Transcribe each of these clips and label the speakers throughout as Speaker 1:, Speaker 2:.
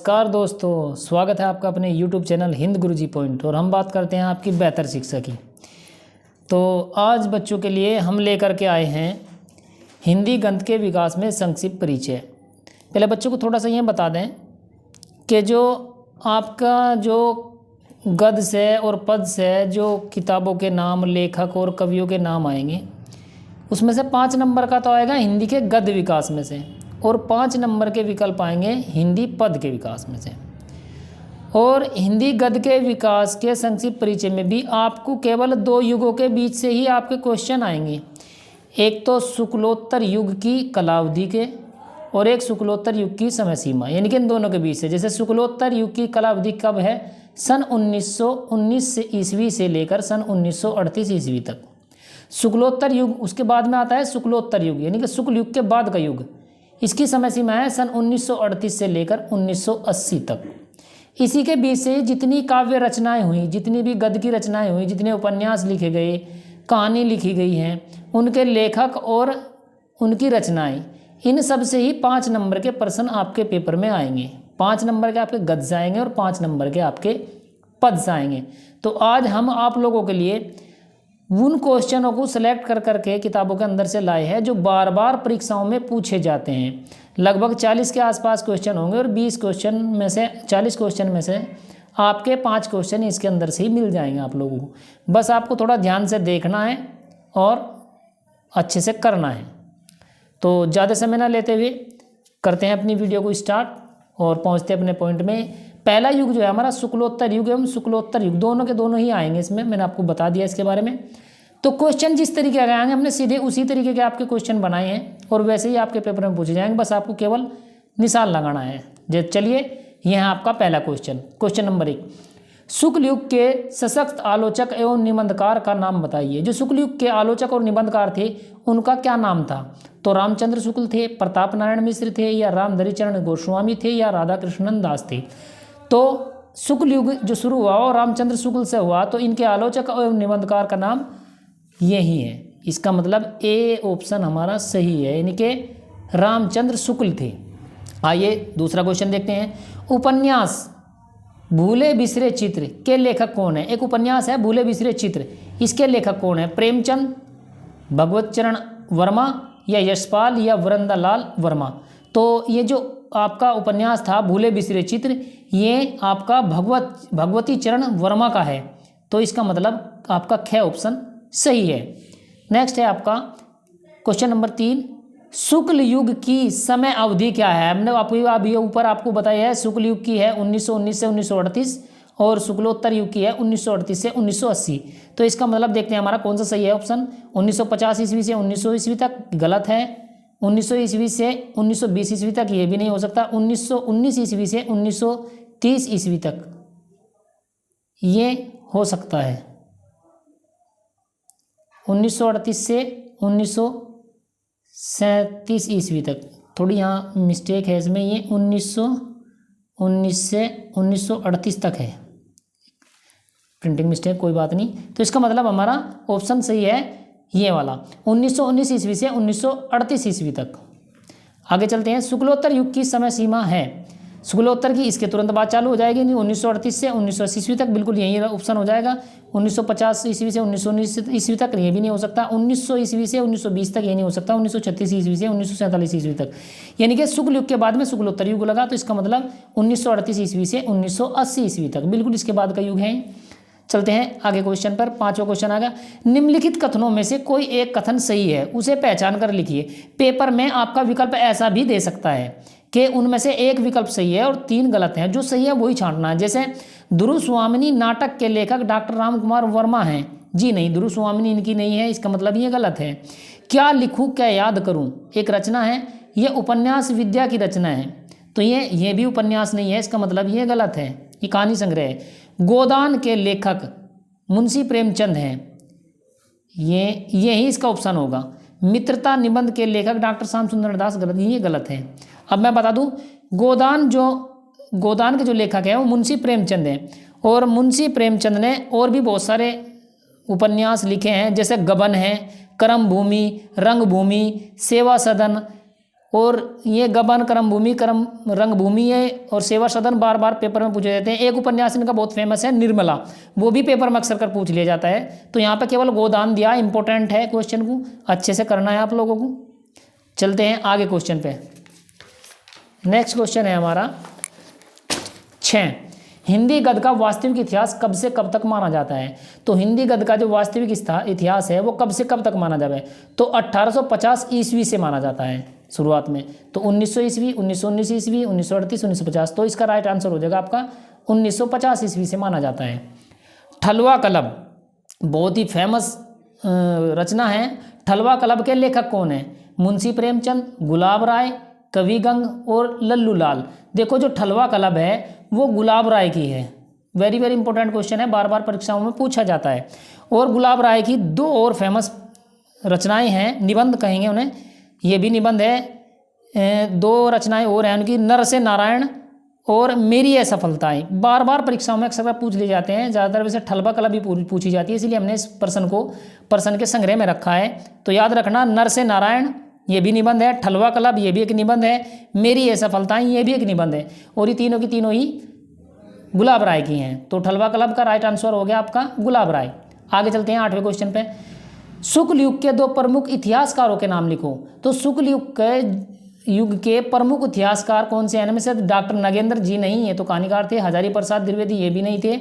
Speaker 1: नमस्कार दोस्तों, स्वागत है आपका अपने YouTube चैनल हिंद गुरुजी पॉइंट। और हम बात करते हैं आपकी बेहतर शिक्षा की। तो आज बच्चों के लिए हम लेकर के आए हैं हिंदी गद्य के विकास में संक्षिप्त परिचय। पहले बच्चों को थोड़ा सा ये बता दें कि जो आपका जो गद्य से और पद से जो किताबों के नाम, लेखक और कवियों के नाम आएंगे, उसमें से 5 नंबर का तो आएगा हिंदी के गद्य विकास में से, और 5 नंबर के विकल्प आएंगे हिंदी पद के विकास में से। और हिंदी गद्य के विकास के संक्षिप्त परिचय में भी आपको केवल 2 युगों के बीच से ही आपके क्वेश्चन आएंगे। एक तो शुक्लोत्तर युग की कालावधि के, और एक शुक्लोत्तर युग की समय सीमा, यानी कि इन दोनों के बीच से। जैसे शुक्लोत्तर युग की कालावधि कब है? सन 1919 ईस्वी से लेकर सन 1938 ईस्वी तक शुक्लोत्तर युग। उसके बाद में आता है शुक्लोत्तर युग, यानी कि शुक्ल युग के बाद का युग। इसकी समय सीमा है सन 1938 से लेकर 1980 तक। इसी के बीच से जितनी काव्य रचनाएं हुई, जितनी भी गद्य की रचनाएं हुई, जितने उपन्यास लिखे गए, कहानी लिखी गई हैं, उनके लेखक और उनकी रचनाएं, इन सब से ही 5 नंबर के प्रश्न आपके पेपर में आएंगे। 5 नंबर के आपके गद्य आएंगे और 5 नंबर के आपके पद आएंगे। तो आज हम आप लोगों के लिए उन क्वेश्चनों को सिलेक्ट कर करके किताबों के अंदर से लाए हैं जो बार बार परीक्षाओं में पूछे जाते हैं। लगभग 40 के आसपास क्वेश्चन होंगे, और 40 क्वेश्चन में से आपके 5 क्वेश्चन इसके अंदर से ही मिल जाएंगे आप लोगों को। बस आपको थोड़ा ध्यान से देखना है और अच्छे से करना है। तो ज़्यादा समय ना लेते हुए करते हैं अपनी वीडियो को स्टार्ट और पहुँचते हैं अपने पॉइंट में। पहला युग जो है हमारा शुक्लोत्तर युग एवं शुक्लोत्तर युग, दोनों के दोनों ही आएंगे इसमें। मैंने आपको बता दिया इसके बारे में। तो क्वेश्चन जिस तरीके के आएंगे, हमने सीधे उसी तरीके के आपके क्वेश्चन बनाए हैं और वैसे ही आपके पेपर में पूछे जाएंगे। बस आपको केवल निशान लगाना है। चलिए, यह है आपका पहला क्वेश्चन। क्वेश्चन नंबर 1, शुक्ल युग के सशक्त आलोचक एवं निबंधकार का नाम बताइए। जो शुक्ल युग के आलोचक और निबंधकार थे उनका क्या नाम था? तो रामचंद्र शुक्ल थे, प्रताप नारायण मिश्र थे, या रामधरी चरण गोस्वामी थे, या राधा कृष्णन दास थे। तो शुक्ल युग जो शुरू हुआ और रामचंद्र शुक्ल से हुआ, तो इनके आलोचक एवं निबंधकार का नाम यही है। इसका मतलब ए ऑप्शन हमारा सही है, यानी कि रामचंद्र शुक्ल थे। आइए दूसरा क्वेश्चन देखते हैं। उपन्यास भूले बिसरे चित्र के लेखक कौन है? एक उपन्यास है भूले बिसरे चित्र, इसके लेखक कौन है? प्रेमचंद, भगवत चरण वर्मा, या यशपाल, या वरंदालाल वर्मा। तो ये जो आपका उपन्यास था भूले बिसरे चित्र, ये आपका भगवती चरण वर्मा का है। तो इसका मतलब आपका ख ऑप्शन सही है। नेक्स्ट है आपका क्वेश्चन नंबर 3, शुक्ल युग की समय अवधि क्या है? हमने अभी ऊपर आपको बताया है शुक्ल युग की है 1919 से 1938, और शुक्लोत्तर युग की है 1938 से 1980। तो इसका मतलब देखते हैं हमारा कौन सा सही है ऑप्शन। 1950 ईस्वी से 1900 ईस्वी तक गलत है। 1900 ईस्वी से 1920 ईस्वी तक ये भी नहीं हो सकता। 1919 ईस्वी से 1930 ईस्वी तक ये हो सकता है। 1938 से 1937 ईस्वी तक, थोड़ी यहाँ मिस्टेक है इसमें, ये 1919 से 1938 तक है, प्रिंटिंग मिस्टेक, कोई बात नहीं। तो इसका मतलब हमारा ऑप्शन सही है ये वाला, 1919 ईस्वी से 1938 ईस्वी तक। आगे चलते हैं। शुक्लोत्तर युग की समय सीमा है शुक्लोत्तर की, इसके तुरंत बाद चालू हो जाएगी, 1938 से 1980 ईस्वी तक, बिल्कुल यही ऑप्शन हो जाएगा। 1950 ईस्वी से 1919 ईस्वी तक ये भी नहीं हो सकता। 1900 ईस्वी से 1920 तक ये नहीं हो सकता। 1936 ईस्वी से 1947 ईस्वी तक, यानी कि शुक्ल युग के बाद में शुक्लोत्तर युग लगा। तो इसका मतलब 1938 ईस्वी से 1980 ईस्वी तक, बिल्कुल इसके बाद का युग है। चलते हैं आगे क्वेश्चन पर। 5वां क्वेश्चन आ गया। निम्नलिखित कथनों में से कोई एक कथन सही है, उसे पहचान कर लिखिए। पेपर में आपका विकल्प ऐसा भी दे सकता है कि उनमें से एक विकल्प सही है और 3 गलत हैं। जो सही है वही छांटना है। जैसे ध्रुव स्वामिनी नाटक के लेखक डॉक्टर राम कुमार वर्मा हैं। जी नहीं, ध्रुव स्वामिनी इनकी नहीं है, इसका मतलब ये गलत है। क्या लिखूं क्या याद करूं एक रचना है, ये उपन्यास विद्या की रचना है। तो ये भी उपन्यास नहीं है, इसका मतलब ये गलत है, ये कहानी संग्रह है। गोदान के लेखक मुंशी प्रेमचंद हैं, ये ही इसका ऑप्शन होगा। मित्रता निबंध के लेखक डॉक्टर श्याम सुंदर दास, गलत, ये गलत है। अब मैं बता दूं, गोदान के जो लेखक हैं वो मुंशी प्रेमचंद हैं, और मुंशी प्रेमचंद ने और भी बहुत सारे उपन्यास लिखे हैं, जैसे गबन है, कर्म भूमि, रंग भूमि, सेवा सदन, और ये गबन, कर्मभूमि, कर्म रंगभूमि है और सेवा सदन बार बार पेपर में पूछे जाते हैं। एक उपन्यास इनका बहुत फेमस है निर्मला, वो भी पेपर में अक्सर कर पूछ लिया जाता है। तो यहाँ पे केवल गोदान दिया, इंपॉर्टेंट है, क्वेश्चन को अच्छे से करना है आप लोगों को। चलते हैं आगे क्वेश्चन पे। नेक्स्ट क्वेश्चन है हमारा 6, हिंदी गद्य का वास्तविक इतिहास कब से कब तक माना जाता है। तो हिंदी गद्य का जो वास्तविक इतिहास है वो कब से कब तक माना जाता है, तो 1850 ईस्वी से माना जाता है शुरुआत में। तो 1900 ईस्वी, 1919 ईस्वी, 1938, 1950। तो इसका राइट आंसर हो जाएगा आपका 1950 ईस्वी से माना जाता है। ठलुआ कलब बहुत ही फेमस रचना है। ठलुआ कलब के लेखक कौन है, मुंशी प्रेमचंद, गुलाब राय, कवि गंग और लल्लू लाल। देखो जो ठलुआ कलब है वो गुलाब राय की है। वेरी वेरी इंपॉर्टेंट क्वेश्चन है, बार बार परीक्षाओं में पूछा जाता है। और गुलाब राय की 2 और फेमस रचनाएं हैं, निबंध कहेंगे उन्हें, ये भी निबंध है। 2 रचनाएं और हैं उनकी, नर से नारायण और मेरी ये सफलताएं। बार बार परीक्षाओं में अक्सर पूछ लिए जाते हैं, ज़्यादातर वैसे ठलुआ कलब भी पूछी जाती है, इसलिए हमने इस प्रश्न के संग्रह में रखा है। तो याद रखना, नर से नारायण ये भी निबंध है, ठलुआ कलब ये भी एक निबंध है, मेरी ये सफलताएं ये भी एक निबंध है, और ये तीनों की तीनों ही गुलाब राय की हैं। तो ठलुआ कलब का राइट आंसर हो गया आपका गुलाब राय। आगे चलते हैं 8वें क्वेश्चन पे। शुक्ल युग के 2 प्रमुख इतिहासकारों के नाम लिखो। तो शुक्ल युग के प्रमुख इतिहासकार कौन से हैं? इनमें से डॉक्टर नगेंद्र जी नहीं है, तो कहानीकार थे। हजारी प्रसाद द्विवेदी ये भी नहीं थे,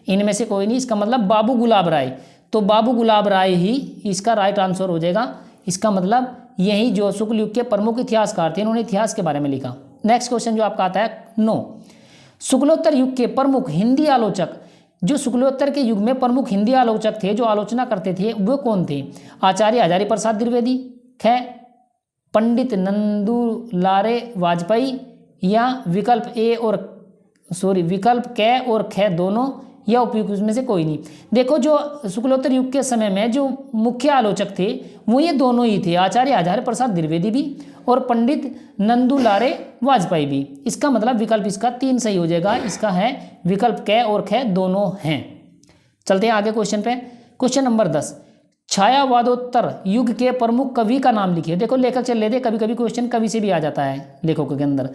Speaker 1: इनमें से कोई नहीं। इसका मतलब बाबू गुलाब राय, तो बाबू गुलाब राय ही इसका राइट आंसर हो जाएगा। इसका मतलब यही जो शुक्ल युग के प्रमुख इतिहासकार थे, इन्होंने इतिहास के बारे में लिखा। नेक्स्ट क्वेश्चन जो आपका आता है 9, शुक्लोत्तर युग के प्रमुख हिंदी आलोचक। जो शुक्लोत्तर के युग में प्रमुख हिंदी आलोचक थे, जो आलोचना करते थे, वो कौन थे? आचार्य हजारी प्रसाद द्विवेदी, ख पंडित नंदुलारे वाजपेयी, या विकल्प क और ख दोनों, या उपयुक्त में से कोई नहीं। देखो जो शुक्लोत्तर युग के समय में जो मुख्य आलोचक थे वो ये दोनों ही थे, आचार्य हजारी प्रसाद द्विवेदी भी और पंडित नंदुलारे वाजपेयी भी। इसका मतलब विकल्प इसका 3 सही हो जाएगा। इसका है विकल्प क और ख दोनों हैं। चलते हैं आगे क्वेश्चन पे। क्वेश्चन नंबर 10, छायावादोत्तर युग के प्रमुख कवि का नाम लिखिए। देखो लेखक चल लेते, कभी कभी क्वेश्चन कवि से भी आ जाता है लेखकों के अंदर।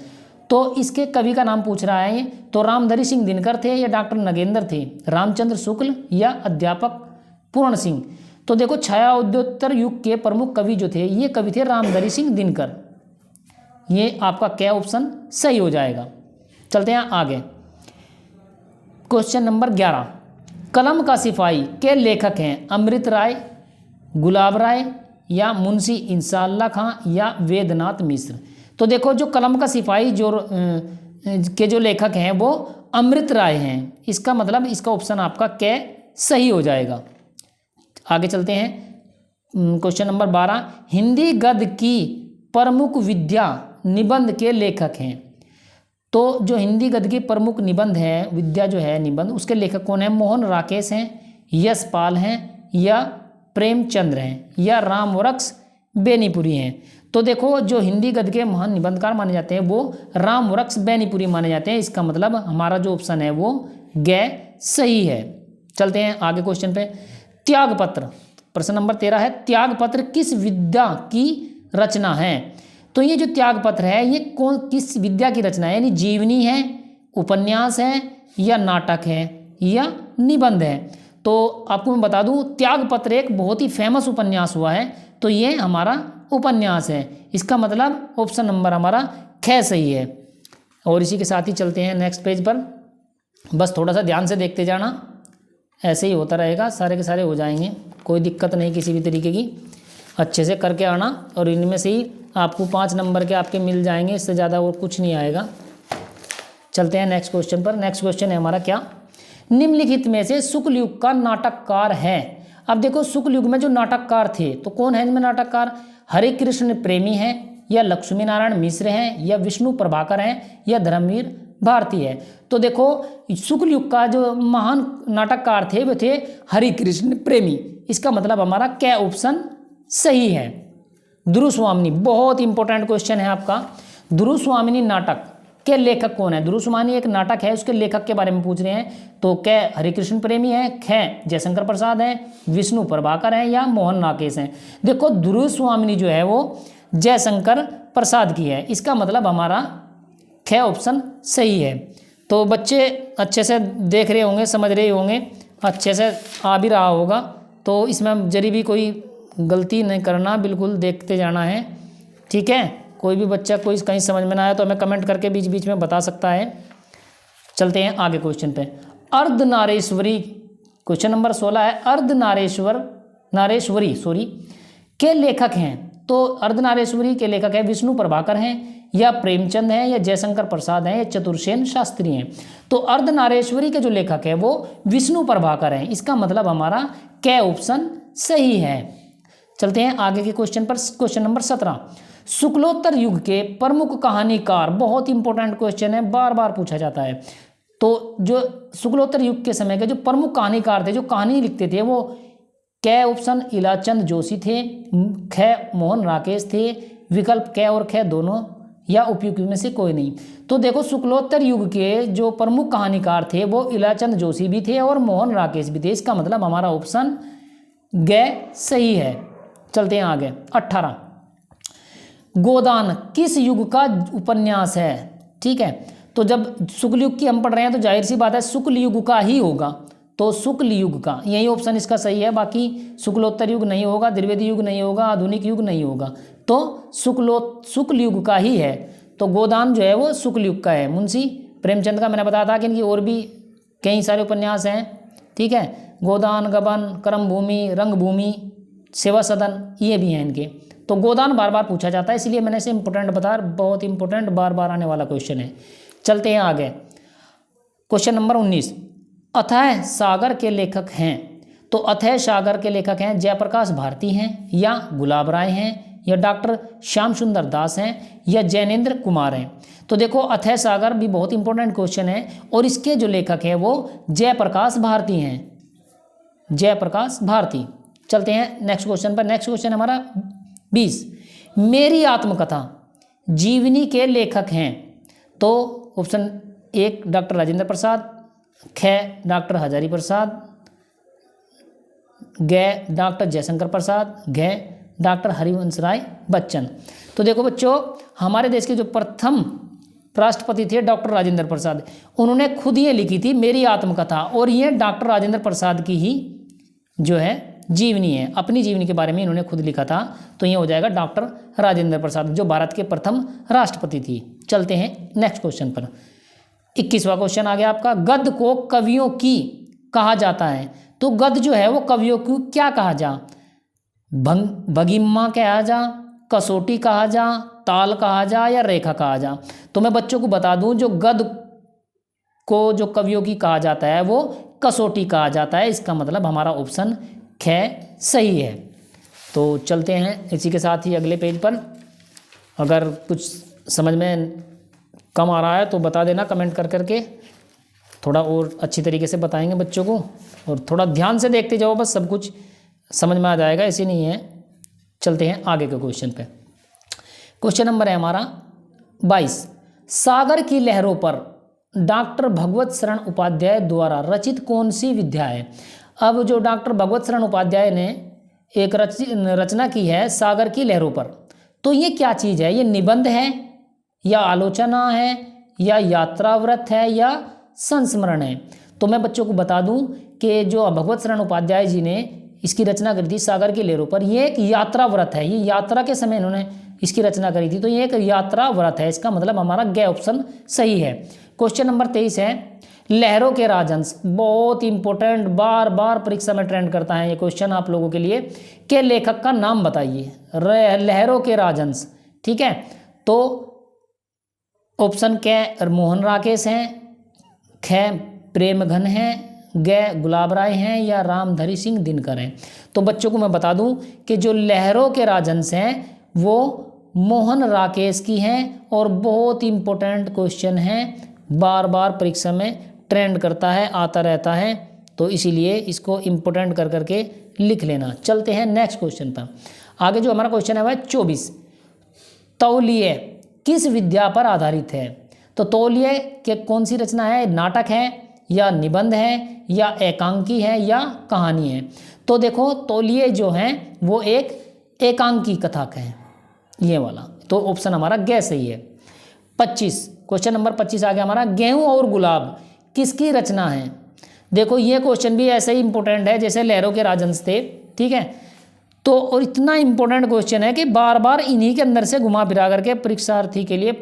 Speaker 1: तो इसके कवि का नाम पूछ रहा है ये, तो रामधरी सिंह दिनकर थे या डॉक्टर नगेंद्र थे, रामचंद्र शुक्ल या अध्यापक पूर्ण सिंह। तो देखो छायावादोत्तर युग के प्रमुख कवि जो थे ये कवि थे रामधरी सिंह दिनकर। ये आपका क्या ऑप्शन सही हो जाएगा। चलते हैं आगे। क्वेश्चन नंबर 11, कलम का सिपाही के लेखक हैं अमृत राय, गुलाब राय या मुंशी इंसाल्लाह खां या वेदनाथ मिश्र। तो देखो जो कलम का सिपाही जो लेखक हैं वो अमृत राय हैं। इसका मतलब इसका ऑप्शन आपका क सही हो जाएगा। आगे चलते हैं। क्वेश्चन नंबर 12, हिंदी गद्य की प्रमुख विद्या निबंध के लेखक हैं। तो जो हिंदी गद्य की प्रमुख निबंध है, विद्या जो है निबंध, उसके लेखक कौन है? मोहन राकेश हैं, यशपाल हैं या प्रेमचंद्र हैं या रामवृक्ष बेनीपुरी हैं। तो देखो जो हिंदी गद्य के महान निबंधकार माने जाते हैं वो रामवृक्ष बेनीपुरी माने जाते हैं। इसका मतलब हमारा जो ऑप्शन है वो ग सही है। चलते हैं आगे क्वेश्चन पे। त्यागपत्र, प्रश्न नंबर 13 है, त्यागपत्र किस विद्या की रचना है? तो ये जो त्यागपत्र है ये किस विद्या की रचना है? यानी जीवनी है, उपन्यास है या नाटक है या निबंध है? तो आपको मैं बता दूं त्यागपत्र एक बहुत ही फेमस उपन्यास हुआ है, तो ये हमारा उपन्यास है। इसका मतलब ऑप्शन नंबर हमारा ख सही है। और इसी के साथ ही चलते हैं नेक्स्ट पेज पर। बस थोड़ा सा ध्यान से देखते जाना, ऐसे ही होता रहेगा, सारे के सारे हो जाएंगे, कोई दिक्कत नहीं किसी भी तरीके की। अच्छे से करके आना और इनमें से ही आपको 5 नंबर के आपके मिल जाएंगे, इससे ज़्यादा और कुछ नहीं आएगा। चलते हैं नेक्स्ट क्वेश्चन पर। नेक्स्ट क्वेश्चन है हमारा क्या? निम्नलिखित में से शुक्ल युग का नाटककार है। अब देखो शुक्ल युग में जो नाटककार थे तो कौन है इनमें नाटककार? हरे कृष्ण प्रेमी हैं या लक्ष्मी नारायण मिश्र हैं या विष्णु प्रभाकर हैं या धर्मवीर भारती है। तो देखो शुक्ल युग का जो महान नाटककार थे वो थे हरि कृष्ण प्रेमी। इसका मतलब हमारा क्या ऑप्शन सही है? दुरुस्वामिनी, बहुत इंपॉर्टेंट क्वेश्चन है आपका। दुरुस्वामिनी नाटक के लेखक कौन है? दुरुस्वामिनी एक नाटक है, उसके लेखक के बारे में पूछ रहे हैं। तो क्या हरिकृष्ण प्रेमी है, ख जयशंकर प्रसाद है, विष्णु प्रभाकर है या मोहन राकेश हैं? देखो दुरुस्वामिनी जो है वो जयशंकर प्रसाद की है। इसका मतलब हमारा ख ऑप्शन सही है। तो बच्चे अच्छे से देख रहे होंगे, समझ रहे होंगे, अच्छे से आ भी रहा होगा। तो इसमें जरी भी कोई गलती नहीं करना, बिल्कुल देखते जाना है, ठीक है। कोई भी बच्चा कोई कहीं समझ में ना आया तो हमें कमेंट करके बीच बीच में बता सकता है। चलते हैं आगे क्वेश्चन पे। अर्धनारेश्वरी, क्वेश्चन नंबर 16 है। नारेश्वरी के लेखक हैं। तो अर्धनारेश्वरी के लेखक है विष्णु प्रभाकर हैं, या प्रेमचंद हैं, या जयशंकर प्रसाद हैं, या चतुर्सेन शास्त्री हैं। तो अर्धनारेश्वरी के जो लेखक है वो विष्णु प्रभाकर हैं। इसका मतलब हमारा क ऑप्शन सही है। चलते हैं आगे के क्वेश्चन पर। क्वेश्चन नंबर 17, शुक्लोत्तर युग के प्रमुख कहानीकार, बहुत इंपॉर्टेंट क्वेश्चन है, बार बार पूछा जाता है। तो जो शुक्लोत्तर युग के समय के जो प्रमुख कहानीकार थे, जो कहानी लिखते थे, वो क ऑप्शन इलाचंद जोशी थे, ख मोहन राकेश थे, विकल्प क और ख दोनों, या उपयुक्त में से कोई नहीं। तो देखो शुक्लोत्तर युग के जो प्रमुख कहानीकार थे वो इलाचंद जोशी भी थे और मोहन राकेश भी थे। इसका मतलब हमारा ऑप्शन ग सही है। चलते हैं आगे। 18, गोदान किस युग का उपन्यास है? ठीक है, तो जब शुक्ल युग की हम पढ़ रहे हैं तो जाहिर सी बात है शुक्ल युग का ही होगा। तो शुक्ल युग का, यही ऑप्शन इसका सही है। बाकी शुक्लोत्तर युग नहीं होगा, द्विवेदी युग नहीं होगा, आधुनिक युग नहीं होगा। तो शुक्ल युग का ही है। तो गोदान जो है वो शुक्ल युग का है। मुंशी प्रेमचंद का मैंने बताया था कि इनकी और भी कई सारे उपन्यास हैं, ठीक है। गोदान, गबन, कर्मभूमि, रंगभूमि, सेवा सदन, ये भी हैं इनके। तो गोदान बार बार पूछा जाता है, इसलिए मैंने इसे इंपॉर्टेंट बताया, बहुत इंपॉर्टेंट बार बार आने वाला क्वेश्चन है। चलते हैं आगे। क्वेश्चन नंबर 19, अथाह सागर के लेखक हैं। तो अथाह सागर के लेखक हैं जयप्रकाश भारती हैं, या गुलाब राय हैं, या डॉक्टर श्याम सुंदर दास हैं, या जैनेन्द्र कुमार हैं। तो देखो अथाह सागर भी बहुत इंपॉर्टेंट क्वेश्चन है और इसके जो लेखक हैं वो जयप्रकाश भारती हैं, जयप्रकाश भारती। चलते हैं नेक्स्ट क्वेश्चन पर। नेक्स्ट क्वेश्चन हमारा 20, मेरी आत्मकथा जीवनी के लेखक हैं। तो ऑप्शन 1 डॉक्टर राजेंद्र प्रसाद, ख डॉक्टर हजारी प्रसाद, ग डॉक्टर जयशंकर प्रसाद, घ डॉक्टर हरिवंश राय बच्चन। तो देखो बच्चों, हमारे देश के जो प्रथम राष्ट्रपति थे डॉक्टर राजेंद्र प्रसाद, उन्होंने खुद ये लिखी थी मेरी आत्मकथा, और ये डॉक्टर राजेंद्र प्रसाद की ही जो है जीवनी है, अपनी जीवनी के बारे में इन्होंने खुद लिखा था। तो ये हो जाएगा डॉक्टर राजेंद्र प्रसाद, जो भारत के प्रथम राष्ट्रपति थी। चलते हैं नेक्स्ट क्वेश्चन पर। 21वां क्वेश्चन आ गया आपका, गद्य को कवियों की कहा जाता है। तो गद्य जो है वो कवियों को क्या कहा जा? भगिम्मा कहा जा, कसौटी कहा जा, ताल कहा जा, या रेखा कहा जा। तो मैं बच्चों को बता दूं, जो गद्य को जो कवियों की कहा जाता है वो कसौटी कहा जाता है। इसका मतलब हमारा ऑप्शन ख सही है। तो चलते हैं इसी के साथ ही अगले पेज पर। अगर कुछ समझ में कम आ रहा है तो बता देना कमेंट कर करके, थोड़ा और अच्छी तरीके से बताएंगे बच्चों को, और थोड़ा ध्यान से देखते जाओ, बस सब कुछ समझ में आ जाएगा, ऐसे नहीं है। चलते हैं आगे के क्वेश्चन पे। क्वेश्चन नंबर है हमारा 22, सागर की लहरों पर डॉक्टर भगवत शरण उपाध्याय द्वारा रचित कौन सी विद्या है? अब जो डॉक्टर भगवत शरण उपाध्याय ने एक रचना की है सागर की लहरों पर, तो ये क्या चीज़ है? ये निबंध है, या आलोचना है, या यात्राव्रत है, या संस्मरण है? तो मैं बच्चों को बता दूं कि जो भगवत शरण उपाध्याय जी ने इसकी रचना करी थी सागर की लहरों पर, ये एक यात्राव्रत है। ये यात्रा के समय इन्होंने इसकी रचना करी थी, तो ये एक यात्राव्रत है। इसका मतलब हमारा ग ऑप्शन सही है। क्वेश्चन नंबर 23 है, लहरों के राजहंस, बहुत इंपॉर्टेंट, बार बार परीक्षा में ट्रेंड करता है ये क्वेश्चन आप लोगों के लिए, के लेखक का नाम बताइए। लहरों के राजहंस, ठीक है। तो ऑप्शन क मोहन राकेश हैं, ख प्रेमघन हैं, ग गुलाब राय हैं, या रामधरी सिंह दिनकर हैं। तो बच्चों को मैं बता दूं कि जो लहरों के राजहंस हैं वो मोहन राकेश की हैं, और बहुत इंपॉर्टेंट क्वेश्चन है, बार बार परीक्षा में ट्रेंड करता है, आता रहता है, तो इसीलिए इसको इंपॉर्टेंट कर करके लिख लेना। चलते हैं नेक्स्ट क्वेश्चन पर। आगे जो हमारा क्वेश्चन है वह 24, तौलिए किस विद्या पर आधारित है? तो तौलिए के कौन सी रचना है? नाटक है, या निबंध है, या एकांकी है, या कहानी है? तो देखो तौलिए जो हैं वो एक एकांकी कथाक हैं, ये वाला, तो ऑप्शन हमारा ग सही है। 25, क्वेश्चन नंबर 25 आ गया हमारा, गेहूं और गुलाब किसकी रचना है। देखो ये क्वेश्चन भी ऐसे ही इंपॉर्टेंट है जैसे लहरों के राजहंस थे, ठीक है। तो और इतना इंपॉर्टेंट क्वेश्चन है कि बार बार इन्हीं के अंदर से घुमा फिरा करके परीक्षार्थी के लिए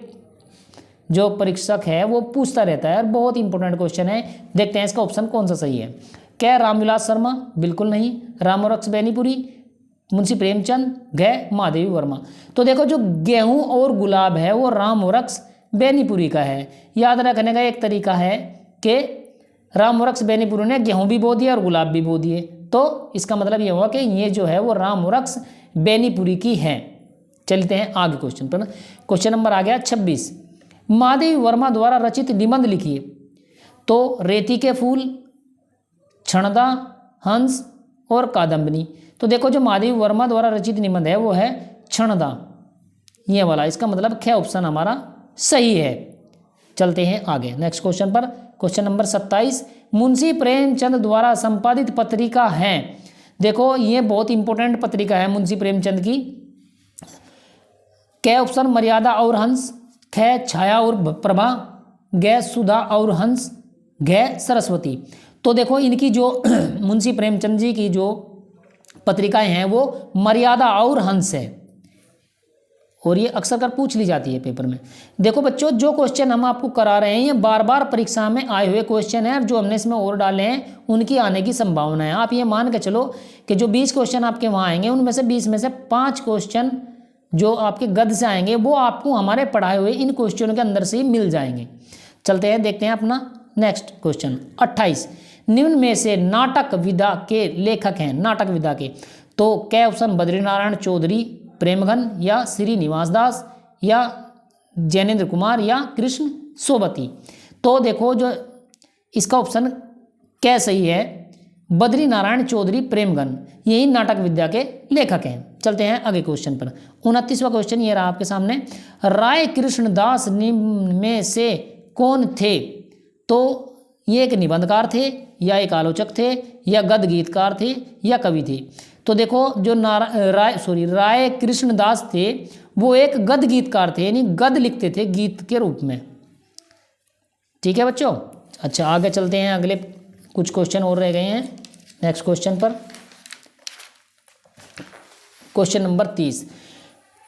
Speaker 1: जो परीक्षक है वो पूछता रहता है, और बहुत इंपॉर्टेंट क्वेश्चन है। देखते हैं इसका ऑप्शन कौन सा सही है। क्या रामविलास शर्मा, बिल्कुल नहीं। रामवृक्ष बेनीपुरी, मुंशी प्रेमचंद, ग महादेवी वर्मा। तो देखो जो गेहूं और गुलाब है वो रामवृक्ष बेनीपुरी का है। याद रखने का एक तरीका है कि रामवृक्ष बेनीपुरी ने गेहूं भी बो दिया और गुलाब भी बो दिए, तो इसका मतलब ये हुआ कि ये जो है वो रामवृक्ष बेनीपुरी की है। चलते हैं आगे क्वेश्चन पर। क्वेश्चन नंबर आ गया 26, महादेवी वर्मा द्वारा रचित निबंध लिखिए। तो रेती के फूल, क्षणदा, हंस और कादम्बनी। तो देखो जो महादेवी वर्मा द्वारा रचित निबंध है वो है क्षणदा, ये वाला, इसका मतलब ख ऑप्शन हमारा सही है। चलते हैं आगे नेक्स्ट क्वेश्चन पर। क्वेश्चन नंबर 27, मुंशी प्रेमचंद द्वारा संपादित पत्रिका है। देखो ये बहुत इंपॉर्टेंट पत्रिका है मुंशी प्रेमचंद की। क ऑप्शन मर्यादा और हंस, ख छाया और प्रभा, ग सुधा और हंस, घ सरस्वती। तो देखो इनकी जो मुंशी प्रेमचंद जी की जो पत्रिकाएं हैं वो मर्यादा और हंस है, और ये अक्सर कर पूछ ली जाती है पेपर में। देखो बच्चों जो क्वेश्चन हम आपको करा रहे हैं ये बार बार परीक्षा में आए हुए क्वेश्चन हैं, जो हमने इसमें और डाले हैं उनकी आने की संभावना है। आप ये मान के चलो कि जो 20 क्वेश्चन आपके वहाँ आएंगे उनमें से 20 में से 5 क्वेश्चन जो आपके गद्य से आएंगे वो आपको हमारे पढ़ाए हुए इन क्वेश्चनों के अंदर से ही मिल जाएंगे। चलते हैं देखते हैं अपना नेक्स्ट क्वेश्चन 28, निम्न में से नाटक विधा के लेखक हैं। नाटक विधा के, तो क्या ऑप्शन बद्रीनारायण चौधरी, प्रेमघन या श्रीनिवास दास या जैनेन्द्र कुमार या कृष्ण सोबती। तो देखो जो इसका ऑप्शन क्या सही है, बद्रीनारायण चौधरी प्रेमघन, यही नाटक विद्या के लेखक हैं। चलते हैं आगे क्वेश्चन पर। 29वां क्वेश्चन ये रहा आपके सामने, राय कृष्णदास निम्न में से कौन थे। तो ये एक निबंधकार थे या एक आलोचक थे या गद्य गीतकार थे या कवि थे। तो देखो जो राय कृष्णदास थे वो एक गद्य गीतकार थे, यानी गद्य लिखते थे गीत के रूप में। ठीक है बच्चों। अच्छा आगे चलते हैं, अगले कुछ क्वेश्चन और रह गए हैं नेक्स्ट क्वेश्चन पर। क्वेश्चन नंबर 30,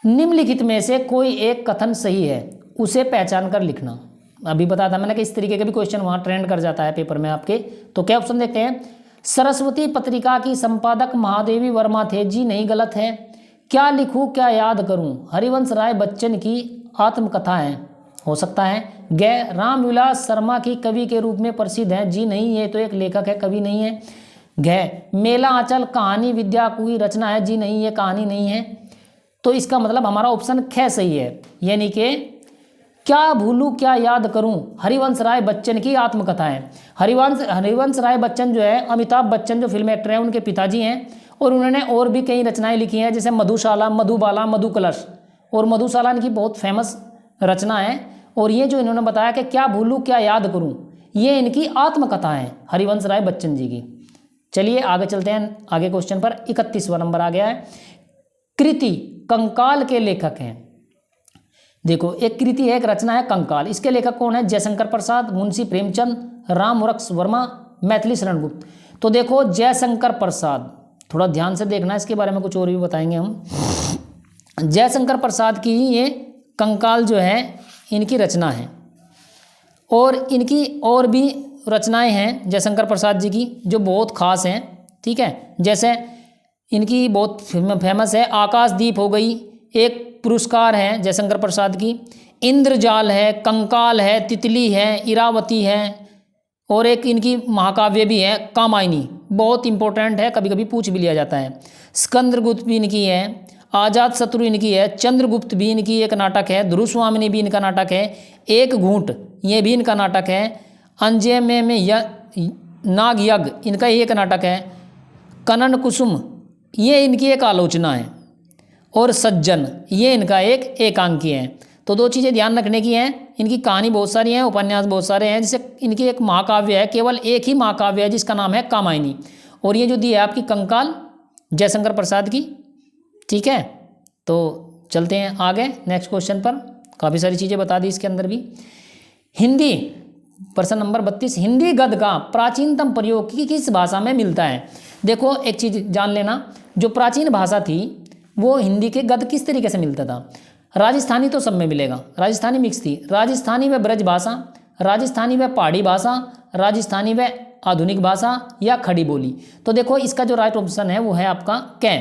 Speaker 1: निम्नलिखित में से कोई एक कथन सही है, उसे पहचान कर लिखना। अभी बताया था मैंने कि इस तरीके के भी क्वेश्चन वहाँ ट्रेंड कर जाता है पेपर में आपके। तो क्या ऑप्शन देखते हैं, सरस्वती पत्रिका की संपादक महादेवी वर्मा थे। जी नहीं, गलत है। क्या लिखूं क्या याद करूं, हरिवंश राय बच्चन की आत्मकथा है, हो सकता है। ग रामविलास शर्मा की कवि के रूप में प्रसिद्ध है। जी नहीं, ये तो एक लेखक है, कवि नहीं है। घ मेला आंचल कहानी विद्या की रचना है। जी नहीं, ये कहानी नहीं है। तो इसका मतलब हमारा ऑप्शन ख सही है, यानी कि क्या भूलूं क्या याद करूं हरिवंश राय बच्चन की आत्मकथा है। हरिवंश राय बच्चन जो है अमिताभ बच्चन जो फिल्म एक्टर हैं उनके पिताजी हैं, और उन्होंने और भी कई रचनाएं लिखी हैं जैसे मधुशाला, मधुबाला, मधुकलश, और मधुशाला इनकी बहुत फेमस रचना है। और ये जो इन्होंने बताया कि क्या भूलूं क्या याद करूं, ये इनकी आत्मकथा है हरिवंश राय बच्चन जी की। चलिए आगे चलते हैं, आगे क्वेश्चन पर 31वां नंबर आ गया है। कृति कंकाल के लेखक हैं। देखो एक कृति है, एक रचना है कंकाल, इसके लेखक कौन है, जयशंकर प्रसाद, मुंशी प्रेमचंद, रामवृक्ष वर्मा, मैथिली शरण गुप्त। तो देखो जयशंकर प्रसाद, थोड़ा ध्यान से देखना, इसके बारे में कुछ और भी बताएंगे हम। जयशंकर प्रसाद की ही ये कंकाल जो है इनकी रचना है, और इनकी और भी रचनाएं हैं जयशंकर प्रसाद जी की जो बहुत खास हैं। ठीक है, जैसे इनकी बहुत फेमस है आकाशदीप हो गई, एक पुरस्कार है जयशंकर प्रसाद की, इंद्रजाल है, कंकाल है, तितली है, इरावती है, और एक इनकी महाकाव्य भी है कामायनी, बहुत इंपॉर्टेंट है, कभी कभी पूछ भी लिया जाता है। स्कंदगुप्त भी इनकी है, आजाद शत्रु इनकी है, चंद्रगुप्त भी इनकी एक नाटक है, ध्रुव स्वामिनी भी इनका नाटक है, एक घूंट ये भी इनका नाटक है, अंजय में नाग यज्ञ इनका ही एक नाटक है, कनन कुसुम ये इनकी एक आलोचना है, और सज्जन ये इनका एक एकांकी है। तो दो चीज़ें ध्यान रखने की हैं, इनकी कहानी बहुत सारी हैं, उपन्यास बहुत सारे हैं, जैसे इनकी एक महाकाव्य है, केवल एक ही महाकाव्य है जिसका नाम है कामायनी, और ये जो दी है आपकी कंकाल जयशंकर प्रसाद की। ठीक है, तो चलते हैं आगे नेक्स्ट क्वेश्चन पर। काफ़ी सारी चीज़ें बता दी इसके अंदर भी। हिंदी प्रश्न नंबर 32, हिंदी गद्य का प्राचीनतम प्रयोग किस भाषा में मिलता है। देखो एक चीज़ जान लेना, जो प्राचीन भाषा थी वो हिंदी के गद्य किस तरीके से मिलता था। राजस्थानी तो सब में मिलेगा, राजस्थानी मिक्स थी, राजस्थानी व ब्रज भाषा, राजस्थानी व पहाड़ी भाषा, राजस्थानी व आधुनिक भाषा या खड़ी बोली। तो देखो इसका जो राइट ऑप्शन है वो है आपका कै,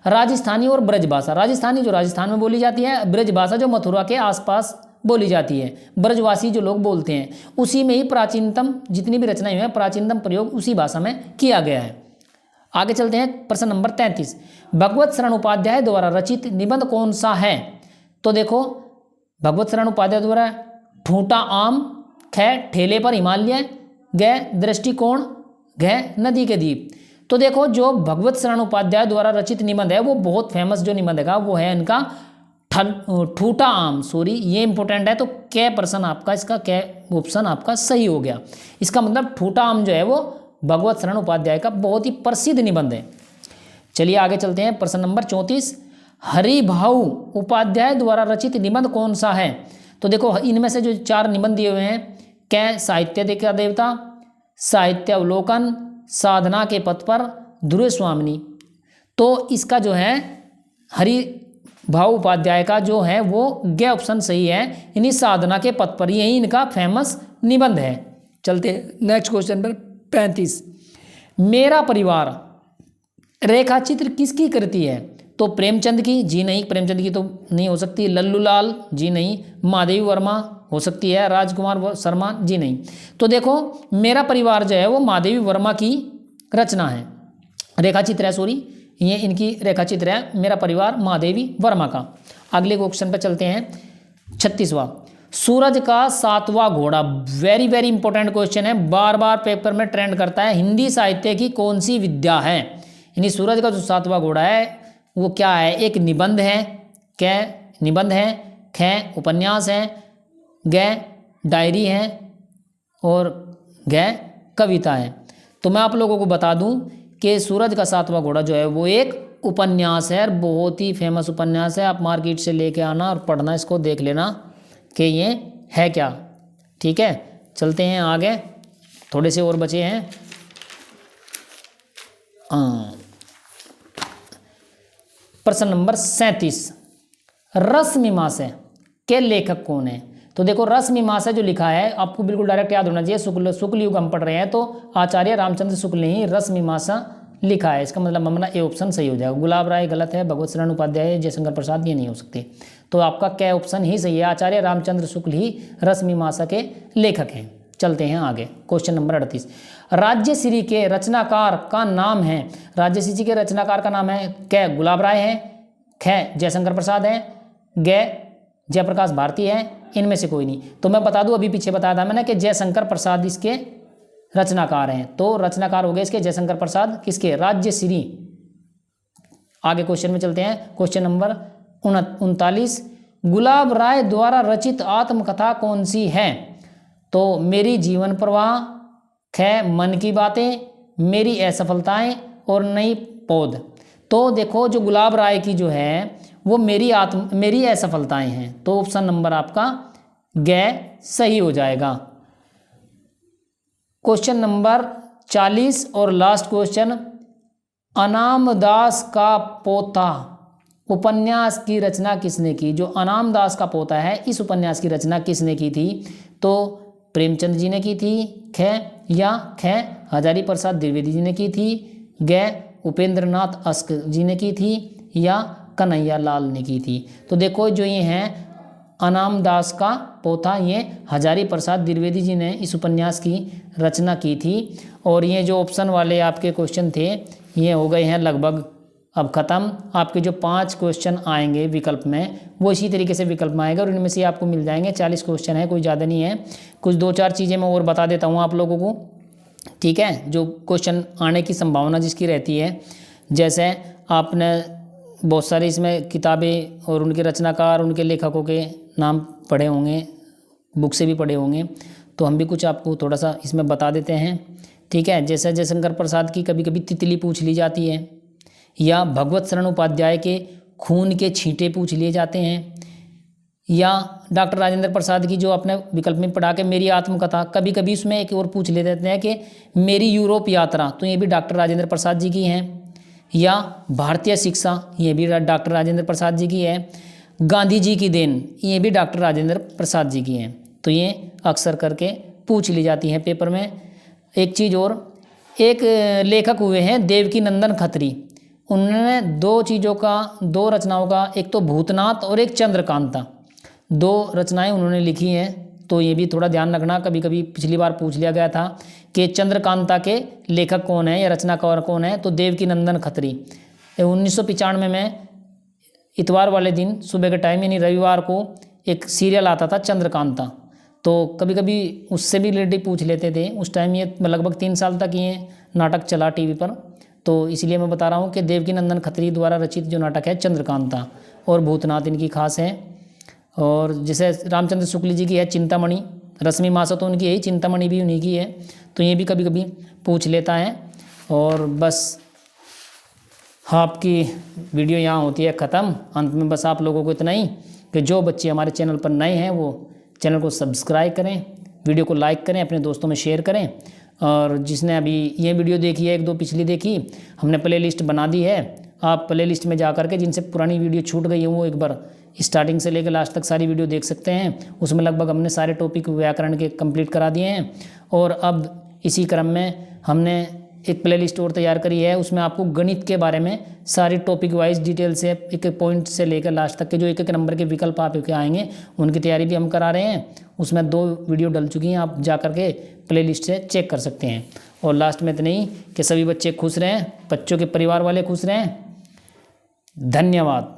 Speaker 1: राजस्थानी और ब्रज भाषा। राजस्थानी जो राजस्थान में बोली जाती है, ब्रज भाषा जो मथुरा के आसपास बोली जाती है, ब्रजवासी जो लोग बोलते हैं, उसी में ही प्राचीनतम जितनी भी रचनाएं हुई हैं प्राचीनतम प्रयोग उसी भाषा में किया गया है। आगे चलते हैं प्रश्न नंबर 33, भगवत शरण उपाध्याय द्वारा रचित निबंध कौन सा है। तो देखो भगवत शरण उपाध्याय द्वारा ठूंठा आम, ख ठेले पर हिमालय, ग दृष्टिकोण, घ नदी के द्वीप। तो देखो जो भगवत शरण उपाध्याय द्वारा रचित निबंध है वो बहुत फेमस जो निबंध है वो है इनका ठूठा आम, सॉरी ये इंपॉर्टेंट है, तो कै प्रश्न आपका इसका कै ऑप्शन आपका सही हो गया। इसका मतलब ठूठा आम जो है वो भगवत शरण उपाध्याय का बहुत ही प्रसिद्ध निबंध है। चलिए आगे चलते हैं प्रश्न नंबर 34, हरिभाऊ उपाध्याय द्वारा रचित निबंध कौन सा है। तो देखो इनमें से जो 4 निबंध दिए हुए हैं, कै साहित्य का देवता, साहित्य अवलोकन, साधना के पथ पर, ध्रुव स्वामिनी। तो इसका जो है हरिभाऊ उपाध्याय का जो है वो ग ऑप्शन सही है, इन्हीं साधना के पथ पर, यही इनका फेमस निबंध है। चलते नेक्स्ट क्वेश्चन पर 35, मेरा परिवार रेखा चित्र किसकी कृति है। तो प्रेमचंद की, जी नहीं प्रेमचंद की तो नहीं हो सकती, लल्लू लाल जी नहीं, महादेवी वर्मा हो सकती है, राजकुमार शर्मा जी नहीं। तो देखो मेरा परिवार जो है वो महादेवी वर्मा की रचना है, रेखा चित्र है, सॉरी ये इनकी रेखा चित्र है, मेरा परिवार महादेवी वर्मा का। अगले क्वेश्चन पर चलते हैं 36वां, सूरज का 7वां घोड़ा, वेरी वेरी इंपॉर्टेंट क्वेश्चन है, बार बार पेपर में ट्रेंड करता है, हिंदी साहित्य की कौन सी विद्या है। यानी सूरज का जो 7वां घोड़ा है वो क्या है, एक निबंध है, कै निबंध है, ख उपन्यास है, ग डायरी है और घ कविता है। तो मैं आप लोगों को बता दूं कि सूरज का 7वां घोड़ा जो है वो एक उपन्यास है और बहुत ही फेमस उपन्यास है। आप मार्केट से लेके आना और पढ़ना, इसको देख लेना कि ये है क्या, ठीक है। चलते हैं आगे, थोड़े से और बचे हैं। प्रश्न नंबर 37, रसमीमांसा के लेखक कौन है। तो देखो रसमीमांसा जो लिखा है आपको बिल्कुल डायरेक्ट याद होना चाहिए, शुक्ल युग हम पढ़ रहे हैं तो आचार्य रामचंद्र शुक्ल ने ही रसमीमांसा लिखा है। इसका मतलब हमारा ए ऑप्शन सही हो जाएगा। गुलाब राय गलत है, भगवत शरण उपाध्याय, जयशंकर प्रसाद ये नहीं हो सकते, तो आपका क्या ऑप्शन ही सही है, आचार्य रामचंद्र शुक्ल ही रसमीमांसा के लेखक हैं। चलते हैं आगे, क्वेश्चन नंबर 38, राज्यश्री के रचनाकार का नाम है। राज्यश्री के रचनाकार का नाम है, कै गुलाब राय है, ख जयशंकर प्रसाद है, ग जयप्रकाश भारती है, इनमें से कोई नहीं। तो मैं बता दूं, अभी पीछे बताया था मैंने कि जयशंकर प्रसाद इसके रचनाकार हैं, तो रचनाकार हो गए इसके जयशंकर प्रसाद, किसके, राज्यश्री। आगे क्वेश्चन में चलते हैं, क्वेश्चन नंबर 39, गुलाब राय द्वारा रचित आत्मकथा कौन सी है। तो मेरी जीवन प्रवाह, ख मन की बातें, मेरी असफलताएं और नई पौध। तो देखो जो गुलाब राय की जो है वो मेरी असफलताएं हैं, तो ऑप्शन नंबर आपका ग सही हो जाएगा। क्वेश्चन नंबर 40 और लास्ट क्वेश्चन, अनाम दास का पोता उपन्यास की रचना किसने की। जो अनाम दास का पोता है इस उपन्यास की रचना किसने की थी। तो प्रेमचंद जी ने की थी, ख हजारी प्रसाद द्विवेदी जी ने की थी, ग उपेंद्र नाथ अस्क जी ने की थी या कन्हैया लाल ने की थी। तो देखो जो ये हैं अनाम दास का पोता, ये हजारी प्रसाद द्विवेदी जी ने इस उपन्यास की रचना की थी। और ये जो ऑप्शन वाले आपके क्वेश्चन थे ये हो गए हैं लगभग अब ख़त्म। आपके जो 5 क्वेश्चन आएंगे विकल्प में वो इसी तरीके से विकल्प में आएगा और इनमें से आपको मिल जाएंगे। 40 क्वेश्चन है, कोई ज़्यादा नहीं है। कुछ 2-4 चीज़ें मैं और बता देता हूँ आप लोगों को, ठीक है, जो क्वेश्चन आने की संभावना जिसकी रहती है। जैसे आपने बहुत सारी इसमें किताबें और उनके रचनाकार, उनके लेखकों के नाम पढ़े होंगे, बुक से भी पढ़े होंगे, तो हम भी कुछ आपको थोड़ा सा इसमें बता देते हैं, ठीक है। जैसे जयशंकर प्रसाद की कभी कभी तितली पूछ ली जाती है, या भगवत शरण उपाध्याय के खून के छींटे पूछ लिए जाते हैं। या डॉक्टर राजेंद्र प्रसाद की जो आपने विकल्प में पढ़ा के मेरी आत्मकथा, कभी कभी उसमें एक और पूछ ले देते हैं कि मेरी यूरोप यात्रा, तो ये भी डॉक्टर राजेंद्र प्रसाद जी की है। या भारतीय शिक्षा, ये भी डॉक्टर राजेंद्र प्रसाद जी की है। गांधी जी की देन, ये भी डॉक्टर राजेंद्र प्रसाद जी की हैं। तो ये अक्सर करके पूछ ली जाती हैं पेपर में। एक चीज़ और, एक लेखक हुए हैं देवकी नंदन खत्री, उन्होंने दो रचनाओं का, एक तो भूतनाथ और एक चंद्रकांता, 2 रचनाएं उन्होंने लिखी हैं। तो ये भी थोड़ा ध्यान रखना, कभी कभी पिछली बार पूछ लिया गया था कि चंद्रकांता के लेखक कौन है या रचनाकार कौन है, तो देवकी नंदन खत्री। 1995 में इतवार वाले दिन सुबह के टाइम यानी रविवार को एक सीरियल आता था चंद्रकांता, तो कभी कभी उससे भी रिलेटेड पूछ लेते थे। उस टाइम ये लगभग 3 साल तक ये नाटक चला टीवी पर, तो इसलिए मैं बता रहा हूँ कि देवकी नंदन खत्री द्वारा रचित जो नाटक है चंद्रकांता और भूतनाथ इनकी खास है। और जैसे रामचंद्र शुक्ल जी की है चिंतामणि, रश्मि मासा तो उनकी है ही, चिंतामणि भी उन्हीं की है, तो ये भी कभी कभी पूछ लेता है। और बस आपकी वीडियो यहाँ होती है ख़त्म। अंत में बस आप लोगों को इतना ही कि जो बच्चे हमारे चैनल पर नए हैं वो चैनल को सब्सक्राइब करें, वीडियो को लाइक करें, अपने दोस्तों में शेयर करें। और जिसने अभी ये वीडियो देखी है, 1-2 पिछली देखी, हमने प्लेलिस्ट बना दी है, आप प्लेलिस्ट में जा करके जिनसे पुरानी वीडियो छूट गई है वो एक बार स्टार्टिंग से लेकर लास्ट तक सारी वीडियो देख सकते हैं। उसमें लगभग हमने सारे टॉपिक व्याकरण के कंप्लीट करा दिए हैं। और अब इसी क्रम में हमने एक प्लेलिस्ट और तैयार करी है, उसमें आपको गणित के बारे में सारी टॉपिक वाइज डिटेल से एक एक पॉइंट से लेकर लास्ट तक के जो एक एक नंबर के विकल्प आपके आएंगे उनकी तैयारी भी हम करा रहे हैं। उसमें 2 वीडियो डल चुकी हैं, आप जा करके प्लेलिस्ट से चेक कर सकते हैं। और लास्ट में इतना ही कि सभी बच्चे खुश रहें, बच्चों के परिवार वाले खुश रहें। धन्यवाद।